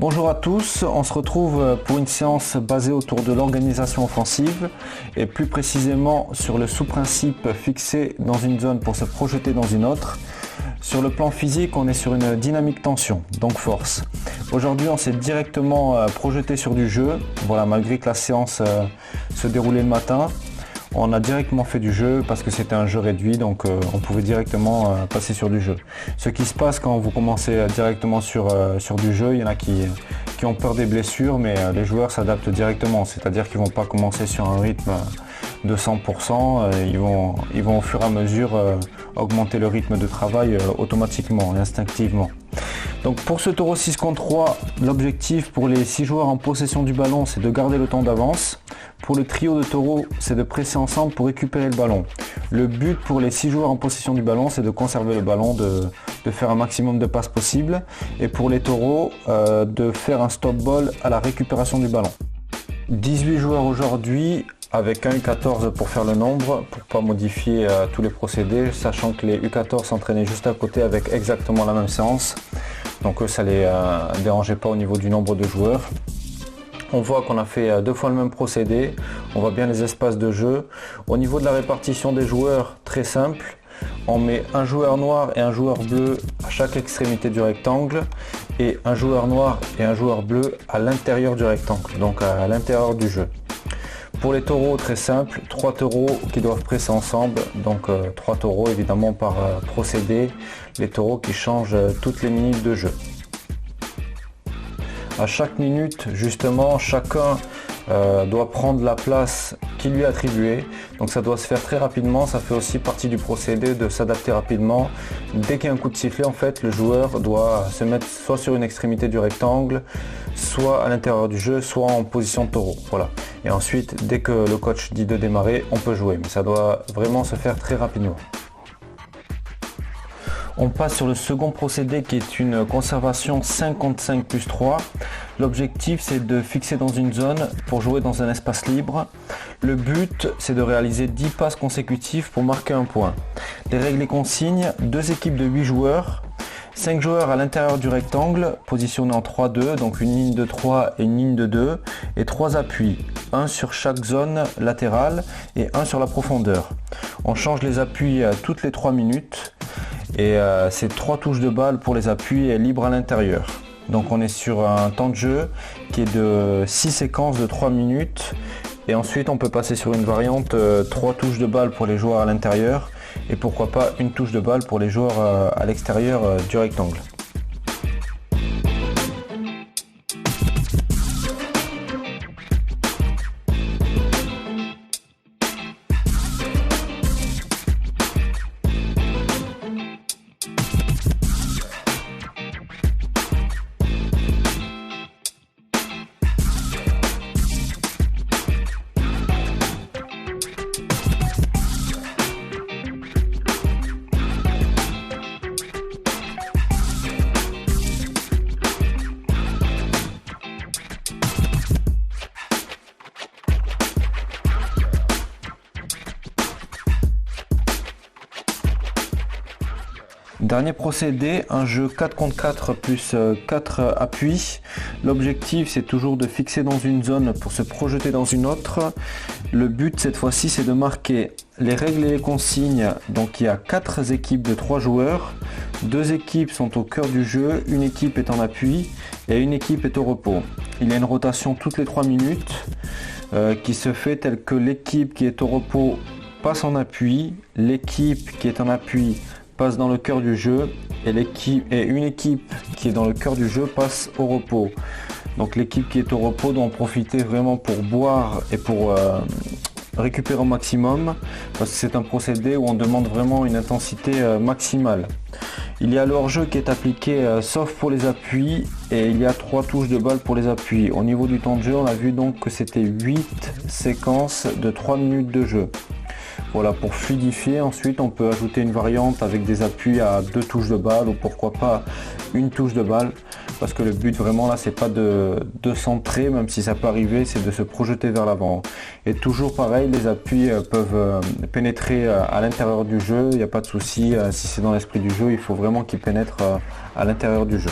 Bonjour à tous, on se retrouve pour une séance basée autour de l'organisation offensive et plus précisément sur le sous-principe fixé dans une zone pour se projeter dans une autre. Sur le plan physique, on est sur une dynamique tension, donc force. Aujourd'hui, on s'est directement projeté sur du jeu, voilà, malgré que la séance se déroulait le matin. On a directement fait du jeu parce que c'était un jeu réduit, donc on pouvait directement passer sur du jeu. Ce qui se passe quand vous commencez directement sur du jeu, il y en a qui ont peur des blessures, mais les joueurs s'adaptent directement, c'est-à-dire qu'ils ne vont pas commencer sur un rythme de 100%, ils vont au fur et à mesure augmenter le rythme de travail automatiquement et instinctivement. Donc pour ce taureau 6 contre 3, l'objectif pour les 6 joueurs en possession du ballon, c'est de garder le temps d'avance. Pour le trio de taureaux, c'est de presser ensemble pour récupérer le ballon. Le but pour les 6 joueurs en possession du ballon, c'est de conserver le ballon, de faire un maximum de passes possible. Et pour les taureaux, de faire un stop ball à la récupération du ballon. 18 joueurs aujourd'hui, avec un U14 pour faire le nombre, pour ne pas modifier tous les procédés, sachant que les U14 s'entraînaient juste à côté avec exactement la même séance. Donc eux, ça ne les dérangeait pas au niveau du nombre de joueurs. On voit qu'on a fait 2 fois le même procédé, on voit bien les espaces de jeu. Au niveau de la répartition des joueurs, très simple, on met un joueur noir et un joueur bleu à chaque extrémité du rectangle et un joueur noir et un joueur bleu à l'intérieur du rectangle, donc à l'intérieur du jeu. Pour les taureaux, très simple, 3 taureaux qui doivent presser ensemble, donc 3 taureaux évidemment par procédé, les taureaux qui changent toutes les minutes de jeu. À chaque minute, justement, chacun doit prendre la place qui lui est attribuée. Donc ça doit se faire très rapidement, ça fait aussi partie du procédé de s'adapter rapidement. Dès qu'il y a un coup de sifflet, en fait, le joueur doit se mettre soit sur une extrémité du rectangle, soit à l'intérieur du jeu, soit en position de taureau. Voilà. Et ensuite, dès que le coach dit de démarrer, on peut jouer. Mais ça doit vraiment se faire très rapidement. On passe sur le second procédé qui est une conservation 5 contre 5 plus 3. L'objectif, c'est de fixer dans une zone pour jouer dans un espace libre. Le but, c'est de réaliser 10 passes consécutives pour marquer un point. Les règles et consignes, 2 équipes de 8 joueurs, 5 joueurs à l'intérieur du rectangle, positionnés en 3-2, donc une ligne de 3 et une ligne de 2, et 3 appuis, un sur chaque zone latérale et un sur la profondeur. On change les appuis toutes les 3 minutes. Et c'est 3 touches de balle pour les appuis et libre à l'intérieur. Donc on est sur un temps de jeu qui est de 6 séquences de 3 minutes. Et ensuite on peut passer sur une variante 3 touches de balle pour les joueurs à l'intérieur. Et pourquoi pas une touche de balle pour les joueurs à l'extérieur du rectangle. Dernier procédé, un jeu 4 contre 4 plus 4 appuis. L'objectif, c'est toujours de fixer dans une zone pour se projeter dans une autre. Le but cette fois-ci, c'est de marquer les règles et les consignes. Donc il y a 4 équipes de 3 joueurs. 2 équipes sont au cœur du jeu, une équipe est en appui et une équipe est au repos. Il y a une rotation toutes les 3 minutes qui se fait telle que l'équipe qui est au repos passe en appui, l'équipe qui est en appui passe dans le cœur du jeu et une équipe qui est dans le cœur du jeu passe au repos. Donc l'équipe qui est au repos doit en profiter vraiment pour boire et pour récupérer au maximum parce que c'est un procédé où on demande vraiment une intensité maximale. Il y a le hors-jeu qui est appliqué sauf pour les appuis et il y a 3 touches de balle pour les appuis. Au niveau du temps de jeu, on a vu donc que c'était 8 séquences de 3 minutes de jeu. Voilà, pour fluidifier, ensuite on peut ajouter une variante avec des appuis à 2 touches de balle ou pourquoi pas une touche de balle parce que le but vraiment là c'est pas de centrer, même si ça peut arriver, c'est de se projeter vers l'avant. Et toujours pareil, les appuis peuvent pénétrer à l'intérieur du jeu, il n'y a pas de souci, si c'est dans l'esprit du jeu, il faut vraiment qu'ils pénètrent à l'intérieur du jeu.